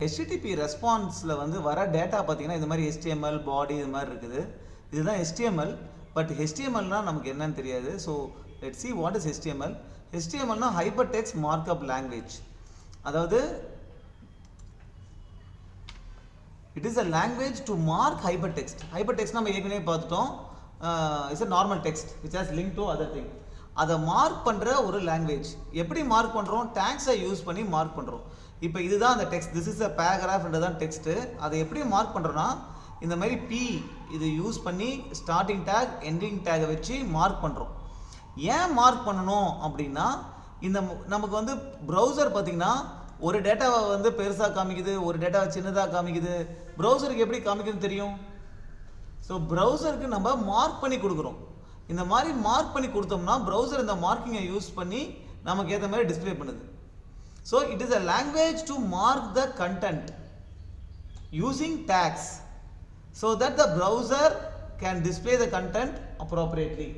HTTP ரெஸ்பான்ஸில் வந்து வர data பார்த்தீங்கன்னா இந்த மாதிரி HTML பாடி இது மாதிரி இருக்குது. இதுதான் HTML. பட் HTMLனா நமக்கு என்னன்னு தெரியாது. So let's see what is HTML. HTMLனா ஹைப்பர் டெக்ஸ்ட் மார்க்அப் லாங்குவேஜ். அதாவது it is a language to mark hyper text. Hyper text நம்ம ஏற்கனவே பார்த்துட்டோம். It's a normal text which has link to other thing. அதை mark பண்ணுற ஒரு language. எப்படி mark பண்ணுறோம்? டேக்ஸை யூஸ் பண்ணி மார்க் பண்ணுறோம். இப்போ இதுதான் அந்த டெக்ஸ்ட். திஸ் இஸ் அ பேராகிராஃப்ன்றது தான் டெக்ஸ்ட்டு. அதை எப்படி மார்க் பண்ணுறோன்னா இந்த மாதிரி P இது யூஸ் பண்ணி ஸ்டார்டிங் டேக் எண்டிங் டேகை வச்சு மார்க் பண்ணுறோம். ஏன் மார்க் பண்ணணும் அப்படின்னா இந்த நமக்கு வந்து ப்ரௌசர் பார்த்திங்கன்னா ஒரு டேட்டாவை வந்து பெருசாக காமிக்குது, ஒரு டேட்டாவை சின்னதாக காமிக்குது. ப்ரௌசருக்கு எப்படி காமிக்குதுன்னு தெரியும். ஸோ ப்ரௌசருக்கு நம்ம மார்க் பண்ணி கொடுக்குறோம். இந்த மாதிரி மார்க் பண்ணி கொடுத்தோம்னா ப்ரௌசர் இந்த மார்க்கிங்கை யூஸ் பண்ணி நமக்கு ஏற்ற மாதிரி டிஸ்பிளே பண்ணுது. So it is a language to mark the content using tags so that the browser can display the content appropriately.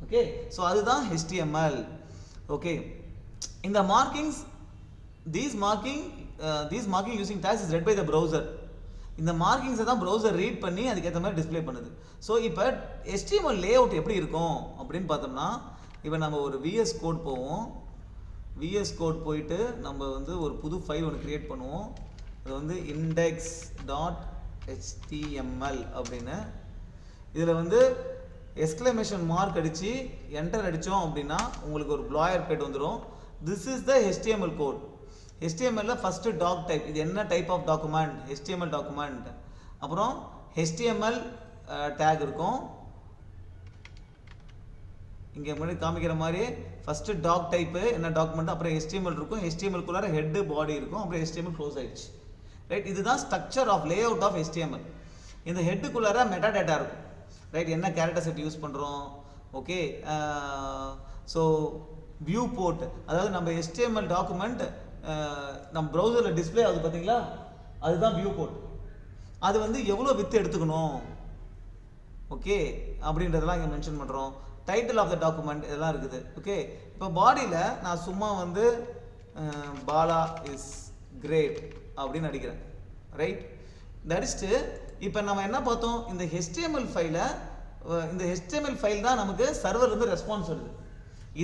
Okay, so அதுதான் HTML. Okay, in the markings, these marking using tags is read by the browser. இந்த மார்க்கிங்ஸை தான் browser read பண்ணி அதுக்கேற்ற மாதிரி display பண்ணுது. So இப்போ HTML layout எப்படி இருக்கும் அப்படின்னு பார்த்தோம்னா, இப்போ நம்ம ஒரு VS கோட் போவோம். VS கோட் போயிட்டு நம்ம வந்து ஒரு புது ஃபைல் ஒன்று க்ரியேட் பண்ணுவோம். அது வந்து index.html அப்படின்னு. இதில் வந்து எக்ஸ்க்ளமேஷன் மார்க் அடித்து என்டர் அடித்தோம் அப்படின்னா உங்களுக்கு ஒரு ப்ளாயர் பேட் வந்துடும். This is the HTML code. HTML first doctype. இது என்ன type of document? HTML document. அப்புறம் HTML டேக் இருக்கும். இங்கே முன்னாடி காமிக்கிற மாதிரி ஃபஸ்ட்டு டாக் டைப்பு என்ன டாக்குமெண்ட், அப்புறம் HTML இருக்கும். HTMLக்குள்ளார ஹெட்டு பாடி இருக்கும். அப்புறம் HTML க்ளோஸ் ஆயிடுச்சு. ரைட், இதுதான் structure of layout of HTML. இந்த ஹெட்டுக்குள்ளார மெட்டா டேட்டா இருக்கும். ரைட், என்ன கேரக்டர் செட் யூஸ் பண்ணுறோம். ஓகே, ஸோ வியூ போர்ட், அதாவது நம்ம HTML டாக்குமெண்ட் நம்ம ப்ரௌசரில் டிஸ்பிளே ஆகுது பார்த்தீங்களா, அதுதான் வியூ போர்ட். அது வந்து எவ்வளோ வித்து எடுத்துக்கணும், ஓகே அப்படின்றதெல்லாம் இங்கே மென்ஷன் பண்ணுறோம். டைட்டில் ஆஃப் த டாக்குமெண்ட் இதெல்லாம் இருக்குது. ஓகே, இப்போ பாடியில் நான் சும்மா வந்து பாலா இஸ் கிரேட் அப்படின்னு அடிக்கிறேன். ரைட், அடிச்சுட்டு இப்போ நம்ம என்ன பார்த்தோம், இந்த HTML ஃபைல் தான் நமக்கு சர்வர்லேருந்து ரெஸ்பான்ஸ் வருது.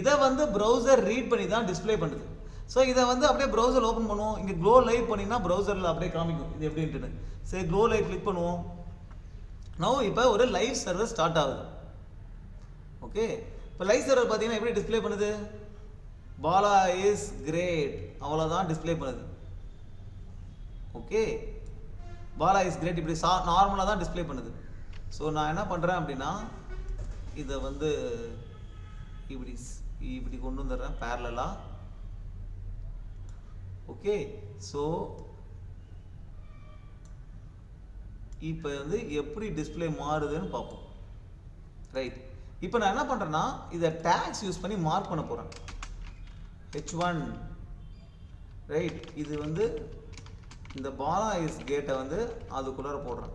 இதை வந்து ப்ரௌசர் ரீட் பண்ணி தான் டிஸ்பிளே பண்ணுது. ஸோ இதை வந்து அப்படியே ப்ரௌசர் ஓப்பன் பண்ணுவோம். இங்கே க்ளோ லைவ் பண்ணிங்கன்னா ப்ரௌசரில் அப்படியே காமிக்கும் இது எப்படின்ட்டு. சரி, க்ளோ லைவ் கிளிக் பண்ணுவோம். இப்போ ஒரு லைவ் சர்வர் ஸ்டார்ட் ஆகுது. ஓகே, இப்போ லைவ் சர்வர் பார்த்தீங்கன்னா எப்படி டிஸ்பிளே பண்ணுது? பாலா இஸ் கிரேட், அவ்வளோதான் டிஸ்பிளே பண்ணுது. ஓகே, பாலா இஸ் கிரேட் இப்படி நார்மலாக தான் டிஸ்பிளே பண்ணுது. ஸோ நான் என்ன பண்ணுறேன் அப்படின்னா இதை வந்து இப்படி கொண்டு வந்துடுறேன் பேரலாக. ஓகே, ஸோ இப்போ வந்து எப்படி டிஸ்பிளே மாறுதுன்னு பார்ப்போம். ரைட், இப்போ நான் என்ன பண்ணுறேன்னா இதை டேக்ஸ் யூஸ் பண்ணி மார்க் பண்ண போகிறேன். H1. ரைட், இது வந்து இந்த பாலா இஸ் கேட்டை வந்து அதுக்குள்ளார போடுறேன்.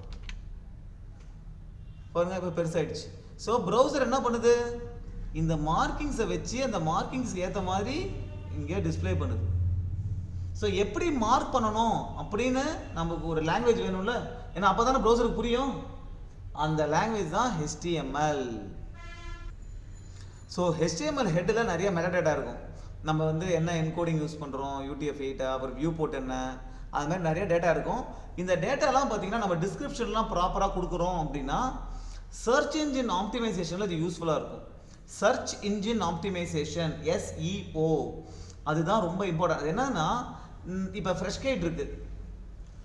பாருங்க, இப்போ பெருசாகிடுச்சு. ஸோ ப்ரௌசர் என்ன பண்ணுது, இந்த மார்க்கிங்ஸை வச்சு அந்த மார்க்கிங்ஸ் ஏற்ற மாதிரி இங்கே டிஸ்பிளே பண்ணுது. ஸோ எப்படி மார்க் பண்ணணும் அப்படின்னு நமக்கு ஒரு லாங்குவேஜ் வேணும்ல, ஏன்னா அப்போ தானே ப்ரௌசருக்கு புரியும். அந்த லாங்குவேஜ் தான் HTML. ஸோ HTML ஹெட்டில் நிறைய மெட்டாடேட்டா இருக்கும். நம்ம வந்து என்ன என்கோடிங் யூஸ் பண்ணுறோம், UTF-8, அப்புறம் வியூ போர்ட் என்ன, அது மாதிரி நிறைய டேட்டா இருக்கும். இந்த டேட்டாலாம் பார்த்தீங்கன்னா நம்ம டிஸ்கிரிப்ஷன்லாம் ப்ராப்பராக கொடுக்குறோம் அப்படின்னா சர்ச் இன்ஜின் ஆப்டிமைசேஷனில் இது யூஸ்ஃபுல்லாக இருக்கும். சர்ச் இன்ஜின் ஆப்டிமைசேஷன், SEO, அதுதான் ரொம்ப இம்பார்ட்டன்ட். அது என்னன்னா இப்போ ஃப்ரெஷ்கைட் இருக்குது.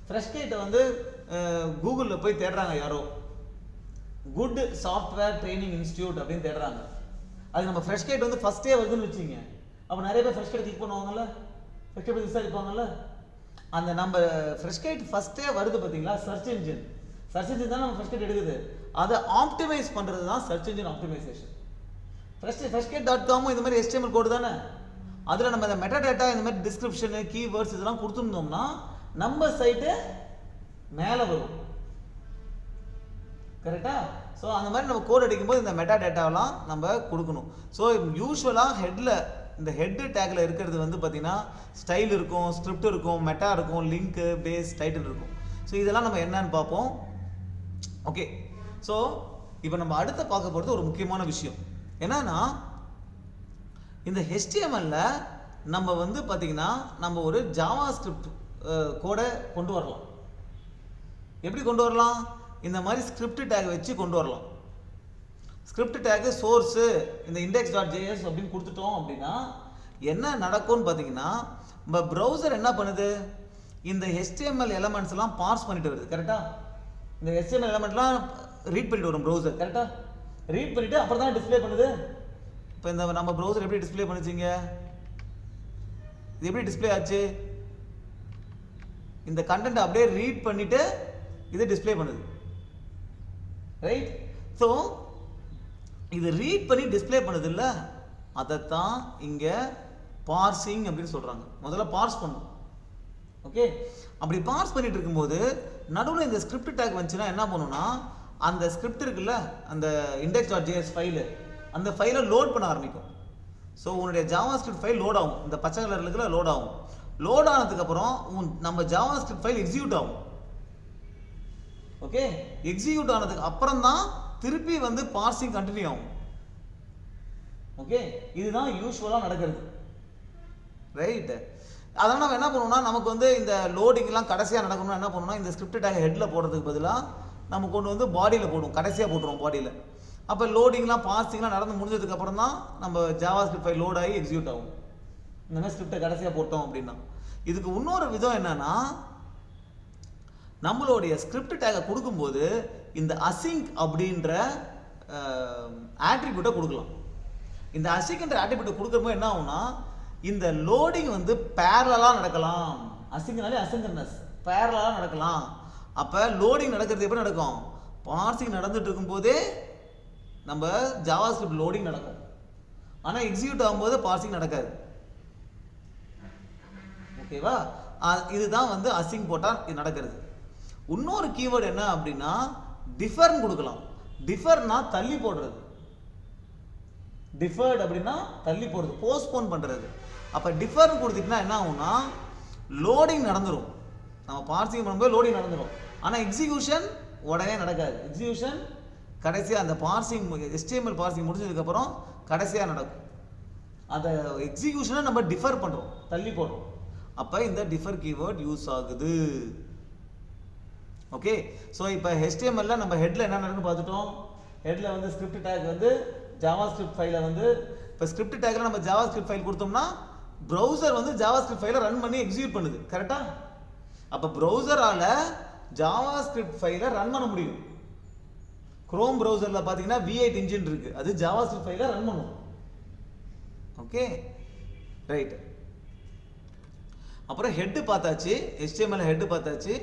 ஃப்ரெஷ்கைட்டை வந்து கூகுளில் போய் தேடுறாங்க யாரோ, குட் சாஃப்ட்வேர் ட்ரைனிங் இன்ஸ்டியூட் அப்படின்னு தேடுறாங்க. அது நம்ம ஃப்ரெஷ்கைட் வந்து ஃபஸ்ட்டே வருதுன்னு வச்சுங்க. அப்போ நிறைய பேர் ஃப்ரெஷ்கைட் கிளிக் பண்ணுவாங்கல்ல, ஃப்ரெஷ்கைட் பற்றி விசாரிப்பாங்கல்ல. அந்த நம்ம ஃப்ரெஷ்கைட் ஃபஸ்ட்டே வருது பார்த்தீங்களா, சர்ச் இன்ஜின் தான் நம்ம ஃப்ரெஷ்கைட் எடுக்குது. அதை ஆப்டிமைஸ் பண்ணுறது தான் சர்ச் இன்ஜின் ஆப்டிமைசேஷன். freshgate.com இந்த மாதிரி HTML கோடு தானே. அதில் நம்ம இந்த மெட்டா டேட்டா இந்த மாதிரி டிஸ்கிரிப்ஷனு கீவேர்ட்ஸ் இதெல்லாம் கொடுத்துருந்தோம்னா நம்ம சைட்டு மேலே வரும். கரெக்டா? ஸோ அந்த மாதிரி நம்ம கோட் அடிக்கும்போது இந்த மெட்டா டேட்டாவெல்லாம் நம்ம கொடுக்கணும். ஸோ யூஸ்வலாக ஹெட்டில் இந்த ஹெட் டேக்ல இருக்கிறது வந்து பார்த்தீங்கன்னா ஸ்டைல் இருக்கும், ஸ்கிரிப்ட் இருக்கும், மெட்டா இருக்கும், லிங்க், பேஸ், டைட்டில் இருக்கும். ஸோ இதெல்லாம் நம்ம என்னன்னு பார்ப்போம். ஓகே, ஸோ இப்போ நம்ம அடுத்த பார்க்க போகிறது ஒரு முக்கியமான விஷயம் என்னன்னா, இந்த HTML-ல நம்ம வந்து பார்த்தீங்கன்னா நம்ம ஒரு ஜாவா ஸ்கிரிப்ட் கோடை கொண்டு வரலாம். எப்படி கொண்டு வரலாம்? இந்த மாதிரி ஸ்கிரிப்ட் டேக் வச்சு கொண்டு வரலாம். ஸ்கிரிப்ட் டேக் சோர்ஸு இந்த index.js அப்படின்னு கொடுத்துட்டோம் அப்படின்னா என்ன நடக்கும்னு பார்த்தீங்கன்னா, நம்ம ப்ரௌசர் என்ன பண்ணுது, இந்த HTML எலமெண்ட்ஸ் எல்லாம் பார்ஸ் பண்ணிட்டு வருது. கரெக்டா? இந்த HTML எலமெண்ட்லாம் ரீட் பண்ணிட்டு வரும் ப்ரௌசர். கரெக்டா? ரீட் பண்ணிட்டு அப்புறம் தான் டிஸ்பிளே பண்ணுது. இப்போ இந்த நம்ம ப்ரௌசர் எப்படி டிஸ்பிளே பண்ணுச்சிங்க? இது எப்படி டிஸ்பிளே ஆச்சு? இந்த கண்டென்ட் அப்படியே ரீட் பண்ணிட்டு இது டிஸ்பிளே பண்ணுது. ரைட்? ஸோ இது ரீட் பண்ணி டிஸ்பிளே பண்ணுது இல்லை, அதைத்தான் இங்கே பார்சிங் அப்படின்னு சொல்கிறாங்க. முதல்ல பார்ஸ் பண்ணும். ஓகே, அப்படி பார்ஸ் பண்ணிட்டு இருக்கும்போது நடுவில் இந்த ஸ்கிரிப்ட் டேக் வந்துச்சுன்னா என்ன பண்ணுன்னா, அந்த ஸ்கிரிப்ட் இருக்குல்ல, அந்த index.js ஃபைலு, அந்த ஃபைலை லோட் பண்ண ஆரம்பிக்கும். ஸோ உன்னுடைய ஜாவா ஸ்கிரிப்ட் ஃபைல் லோட் ஆகும். இந்த பச்சை கலர் இருக்குல்ல, லோட் ஆகும். லோட் ஆனதுக்கப்புறம் நம்ம ஜாவா ஸ்கிரிப்ட் ஃபைல் எக்ஸிக்யூட் ஆகும். ஓகே, எக்ஸிக்யூட் ஆனதுக்கு அப்புறம் தான் திருப்பி வந்து பார்சிங் கண்டினியூ ஆகும். ஓகே, இதுதான் யூஸ்வலாக நடக்கிறது. ரைட்? அதனால் நம்ம என்ன பண்ணுவோம்னா, நமக்கு வந்து இந்த லோடிங்லாம் கடைசியாக நடக்கணும்னா என்ன பண்ணுவோம்னா, இந்த ஸ்கிரிப்ட் டேக் ஹெட்டில் போடுறதுக்கு பதிலாக நம்ம கொண்டு வந்து பாடியில் போடுவோம், கடைசியாக போட்டுருவோம் பாடியில். அப்போ லோடிங்லாம் பார்சிங்லாம் நடந்து முடிஞ்சதுக்கு அப்புறம் தான் நம்ம ஜாவா ஸ்கிரிப்ட் ஃபைல் லோட் ஆகி எக்ஸிக்யூட் ஆகும். இந்த மாதிரி ஸ்கிரிப்டை கடைசியாக போட்டோம் அப்படின்னா. இதுக்கு இன்னொரு விதம் என்னன்னா, நம்மளுடைய ஸ்கிரிப்ட் டேகை கொடுக்கும்போது இந்த அசிங்க் அப்படின்ற ஆட்ரிபியூட்டை கொடுக்கலாம். இந்த அசிங்க்ன்ற ஆட்ரிபியூட்டை கொடுக்கும்போது என்ன ஆகும்னா, இந்த லோடிங் வந்து பேரலாக நடக்கலாம். அசிங்க்னாலே அசிங்கனஸ், பேரலாக நடக்கலாம். அப்போ லோடிங் நடக்கிறது எப்படி நடக்கும்? பார்சிங் நடந்துட்டு இருக்கும்போதே நம்ம ஜாவா ஸ்கிரிப்ட் லோடிங் நடக்கும். ஆனால் எக்ஸிக்யூட் ஆகும்போது பார்சிங் நடக்காது. ஓகேவா? இதுதான் வந்து அசிங் போட்டால் இது நடக்கிறது. இன்னொரு கீவேர்டு என்ன அப்படின்னா, டிஃபர்னு கொடுக்கலாம். டிஃபர்னா தள்ளி போடுறது. டிஃபர்ட் அப்படின்னா தள்ளி போடுறது, போஸ்ட்போன் பண்ணுறது. அப்போ டிஃபர்னு கொடுத்துட்டுனா என்ன ஆகும்னா, லோடிங் நடந்துடும். நம்ம பார்சிங் பண்ணும்போது லோடிங் நடந்துடும். ஆனால் எக்ஸிக்யூஷன் உடனே நடக்காது. எக்ஸிக்யூஷன் கடைசியாக அந்த பார்சிங் HTML பார்சிங் முடிஞ்சதுக்கப்புறம் கடைசியாக நடக்கும். அந்த எக்ஸிக்யூஷனை நம்ம டிஃபர் பண்ணுறோம், தள்ளி போடுறோம். அப்போ இந்த டிஃபர் கீவேர்ட் யூஸ் ஆகுது. ஓகே, ஸோ இப்போ HTML நம்ம ஹெட்டில் என்ன நடக்குன்னு பார்த்துட்டோம். ஹெட்டில் வந்து ஸ்கிரிப்ட் டேக் வந்து ஜாவா ஸ்கிரிப்ட் ஃபைலை வந்து, இப்போ ஸ்கிரிப்ட் டேக்கில் நம்ம ஜாவா ஸ்கிரிப்ட் ஃபைல் கொடுத்தோம்னா ப்ரௌசர் வந்து ஜாவா ஸ்கிரிப்ட் ஃபைலை ரன் பண்ணி எக்ஸிக்யூட் பண்ணுது. கரெக்டாக? அப்போ ப்ரௌசரால் ஜாவா ஸ்கிரிப்ட் ஃபைலை ரன் பண்ண முடியும். குரோம் ப்ரௌசரில் பார்த்தீங்கன்னா V8 இன்ஜின் இருக்குது, அது ஜாவா ஸ்கிரிப்ட் ஃபைலை ரன் பண்ணும். Okay, right. அப்புறம் ஹெட்டு பார்த்தாச்சு, HTML ஹெட்டு பார்த்தாச்சு.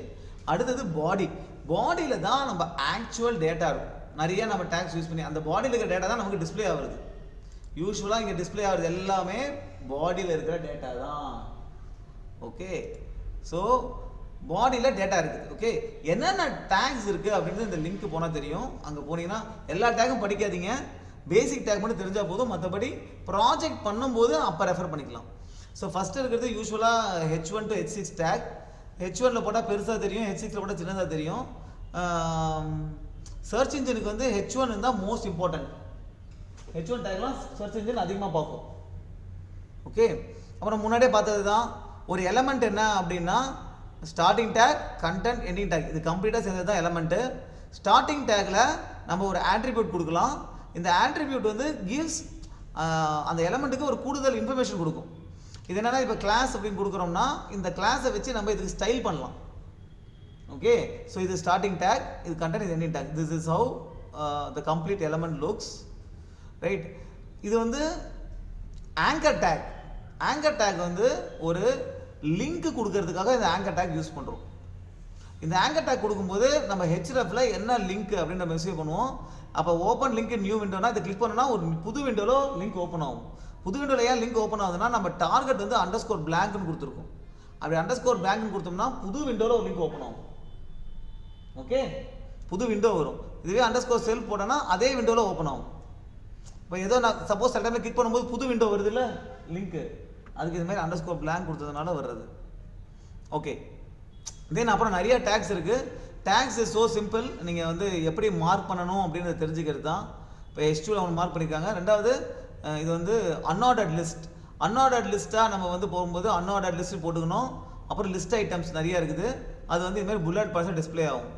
அடுத்தது பாடி. பாடியில் தான் நம்ம ஆக்சுவல் டேட்டா இருக்கும். நிறைய நம்ம டேக்ஸ் யூஸ் பண்ணி அந்த பாடியில் இருக்கிற டேட்டா தான் நமக்கு டிஸ்பிளே ஆகுது. யூஸ்வலாக இங்கே டிஸ்பிளே ஆகுறது எல்லாமே பாடியில் இருக்கிற டேட்டா தான். ஓகே, ஸோ பாடியில் டேட்டா இருக்குது. ஓகே, என்னென்ன டேக்ஸ் இருக்குது அப்படின்றது இந்த லிங்க் போனால் தெரியும். அங்கே போனீங்கன்னா எல்லா டேக்கும் படிக்காதீங்க, பேசிக் டேக் மட்டும் தெரிஞ்சால் போதும். மற்றபடி ப்ராஜெக்ட் பண்ணும்போது அப்போ ரெஃபர் பண்ணிக்கலாம். ஸோ ஃபஸ்ட்டு இருக்கிறது யூஸ்வலாக H1 to H6 டேக். H1ல் போட்டால் பெருசாக தெரியும், H6ல் போட்டால் சின்னதாக தெரியும். சர்ச் இன்ஜினுக்கு வந்து H1 தான் மோஸ்ட் இம்பார்ட்டன்ட். H1 டேக்லாம் சர்ச் இன்ஜின் அதிகமாக பார்க்கும். ஓகே, அப்புறம் முன்னாடியே பார்த்தது தான் ஒரு எலமெண்ட் என்ன அப்படின்னா, starting take, content, ending take, இது கம்ப்ளீட்டாக சேர்ந்தது தான் எலமெண்ட்டு. ஸ்டார்டிங் டேக்கில் நம்ம ஒரு ஆட்ரிபியூட் கொடுக்கலாம். இந்த ஆட்ரிபியூட் வந்து கிவ்ஸ் அந்த எலமெண்ட்டுக்கு ஒரு கூடுதல் இன்ஃபர்மேஷன் கொடுக்கும். இது என்னன்னா, இப்போ கிளாஸ் அப்படின்னு கொடுக்குறோம்னா இந்த கிளாஸை வச்சு நம்ம இதுக்கு ஸ்டைல் பண்ணலாம். ஓகே, ஸோ இது ஸ்டார்டிங் டேக், இது கண்டென்ட், இது ending take. This is how the complete element looks. Right? இது வந்து ஆங்கர் டேக். ஆங்கர் டேக் வந்து ஒரு லிங்க் கொடுக்கறதுக்காக இந்த ஆங்கர் டேக் யூஸ் பண்ணுறோம். இந்த ஆங்கர் டேக் கொடுக்கும்போது நம்ம hrefல என்ன லிங்க் அப்படின்னு நம்ம மெசேஜ் பண்ணுவோம். அப்போ ஓப்பன் லிங்க் நியூ விண்டோனா இதை கிளிக் பண்ணோன்னா ஒரு புது விண்டோவில் லிங்க் ஓப்பன் ஆகும். புது விண்டோவில் ஏன் லிங்க் ஓப்பன் ஆகுதுன்னா, நம்ம டார்கெட் வந்து _blankன்னு கொடுத்துருக்கோம். அப்படி _blankன்னு கொடுத்தோம்னா புது விண்டோவில் ஒரு லிங்க் ஓப்பன் ஆகும். ஓகே, புது விண்டோ வரும். இதுவே _self போட்டோன்னா அதே விண்டோவில் ஓப்பன் ஆகும். இப்போ ஏதோ நான் சப்போஸ் சில டைமில் கிளிக் பண்ணும்போது புது விண்டோ வருது இல்லை, லிங்க்கு, அதுக்கு இது மாதிரி அண்டர்ஸ்கோர் blank கொடுத்ததுனால வர்றது. ஓகே, தென் அப்புறம் நிறைய டேக்ஸ் இருக்குது. Tags is so simple. நீங்கள் வந்து எப்படி மார்க் பண்ணணும் அப்படின்றத தெரிஞ்சுக்கிறது தான். இப்போ H2ல அவங்க மார்க் பண்ணியிருக்காங்க. ரெண்டாவது இது வந்து அன்ஆர்டர்ட் லிஸ்ட். அன்ஆர்டர்ட் லிஸ்ட்டாக நம்ம வந்து போகும்போது அன்ஆர்டர்ட் லிஸ்ட் போட்டுக்கணும். அப்புறம் லிஸ்ட் ஐட்டம்ஸ் நிறைய இருக்குது, அது வந்து இதுமாதிரி புல்லட் பாயிண்ட்ஸாக டிஸ்பிளே ஆகும்.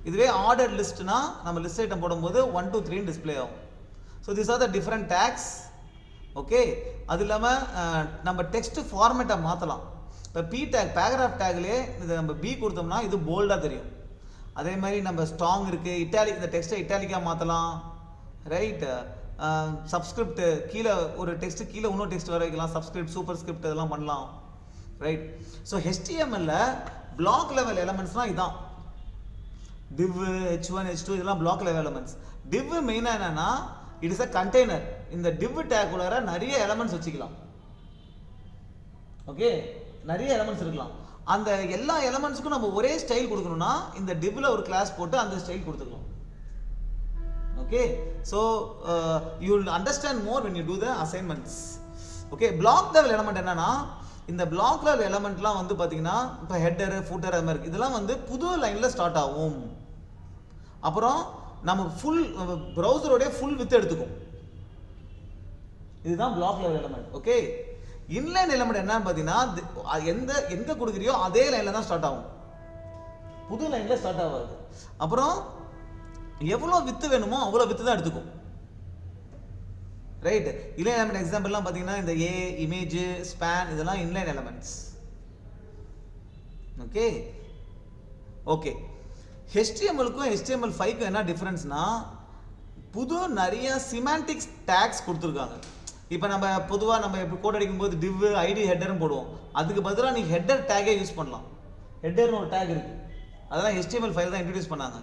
இதுவே ஆர்டர் லிஸ்ட்னா நம்ம லிஸ்ட் ஐட்டம் போடும்போது 1 2 3 டிஸ்பிளே ஆகும். So this are the different tags. Okay, அது இல்லாமல் நம்ம டெக்ஸ்ட் ஃபார்மேட்டை மாற்றலாம். இப்போ பி டேக் பேராகிராஃப் டேக்லேயே இது நம்ம பி கொடுத்தோம்னா இது போல்டாக தெரியும். அதே மாதிரி நம்ம ஸ்ட்ராங் இருக்குது, இட்டாலிக், இந்த டெக்ஸ்ட்டை இட்டாலிக்காக மாற்றலாம். ரைட், சப்ஸ்கிரிப்ட் கீழே ஒரு டெக்ஸ்ட் கீழே இன்னொரு டெக்ஸ்ட் வர வைக்கலாம், சப்ஸ்கிரிப்ட் சூப்பர் ஸ்கிரிப்ட் இதெல்லாம் பண்ணலாம். Right, so HTML block level எலமெண்ட்ஸ்னால் இதான் div, h1 h2 இதெல்லாம் பிளாக் லெவல் எலமெண்ட்ஸ். div மெயினாக என்னன்னா இட் இஸ் அ கண்டெய்னர். இந்த div டேக் உள்ளார நிறைய எலமெண்ட்ஸ் வச்சுக்கலாம். ஓகே, நிறைய எலமெண்ட்ஸ் இருக்கலாம். அந்த எல்லா எலமெண்ட்ஸுக்கும் நம்ம ஒரே ஸ்டைல் கொடுக்கணும்னா இந்த divல ஒரு கிளாஸ் போட்டு அந்த ஸ்டைல் கொடுத்துக்கலாம். Okay, so you will understand more when you do the assignments. Okay, block level element என்னன்னா இந்த பிளாக் லெவல் எலமெண்ட்லாம் வந்து பார்த்தீங்கன்னா இப்போ ஹெட்டரு ஃபூட்டர் அது மாதிரி இதெல்லாம் வந்து புது லைனில் ஸ்டார்ட் ஆகும். அப்புறம் நம்ம ஃபுல் ப்ரௌசரோடைய ஃபுல் வித் எடுத்துக்கும். இதுதான் block level element. Okay, inline element என்னன்னு பார்த்தீங்கன்னா எங்கே கொடுக்குறியோ அதே லைனில் தான் ஸ்டார்ட் ஆகும், புது லைனில் ஸ்டார்ட் ஆகாது. அப்புறம் எவ்வளோ வித்து வேணுமோ அவ்வளோ வித்து தான் எடுத்துக்கும். ரைட், இன்லைன் எலமெண்ட் எக்ஸாம்பிள்லாம் பார்த்தீங்கன்னா இந்த ஏ, இமேஜ், ஸ்பேன் இதெல்லாம் இன்லைன் எலமெண்ட்ஸ். ஓகே ஓகே, HTMLக்கும் HTML5க்கும் என்ன டிஃப்ரென்ஸ்னா புது நிறைய சிமாண்டிக்ஸ் டேக்ஸ் கொடுத்துருக்காங்க. இப்போ நம்ம பொதுவாக நம்ம இப்போ கோட் அடிக்கும்போது div ஐடி ஹெட்டர்னு போடுவோம், அதுக்கு பதிலாக நீ ஹெட்டர் டேக்கே யூஸ் பண்ணலாம். ஹெட்டர்னு ஒரு டேக் இருக்குது, அதெல்லாம் HTML5 தான் இன்ட்ரடியூஸ் பண்ணாங்க.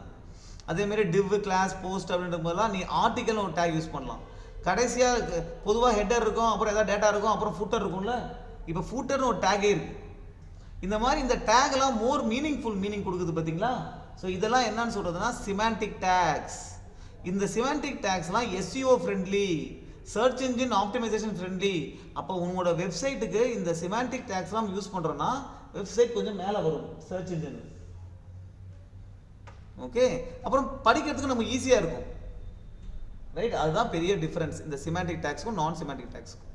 அதேமாரி div, கிளாஸ், போஸ்ட் அப்படின்ற போதெல்லாம் நீ ஆர்டிக்கல்னு ஒரு டேக் யூஸ் பண்ணலாம். கடைசியாக பொதுவாக ஹெட்டர் இருக்கும், அப்புறம் ஏதாவது டேட்டா இருக்கும், அப்புறம் ஃபூட்டர் இருக்கும்ல. இப்போ ஃபூட்டர்னு ஒரு டேக்கே இருக்குது. இந்த மாதிரி இந்த டேக்லாம் மோர் மீனிங்ஃபுல் மீனிங் கொடுக்குது பார்த்தீங்களா. ஸோ இதெல்லாம் என்னன்னு சொல்கிறதுனா சிமாண்டிக் டேக்ஸ். இந்த சிமாண்டிக் டேக்ஸ்லாம் SEO friendly, search engine optimisation friendly. அப்போ உங்களோட வெப்சைட்டுக்கு இந்த சிமாண்டிக் டேக்ஸ்லாம் யூஸ் பண்ணுறோன்னா வெப்சைட் கொஞ்சம் மேலே வரும் சர்ச் இன்ஜின். ஓகே, அப்புறம் படிக்கிறதுக்கு நமக்கு ஈஸியாக இருக்கும். ரைட், அதுதான் பெரிய டிஃப்ரென்ஸ் இந்த சிமாண்டிக் டேக்ஸ்க்கும் நான் சிமாண்டிக் டேக்ஸ்க்கும்.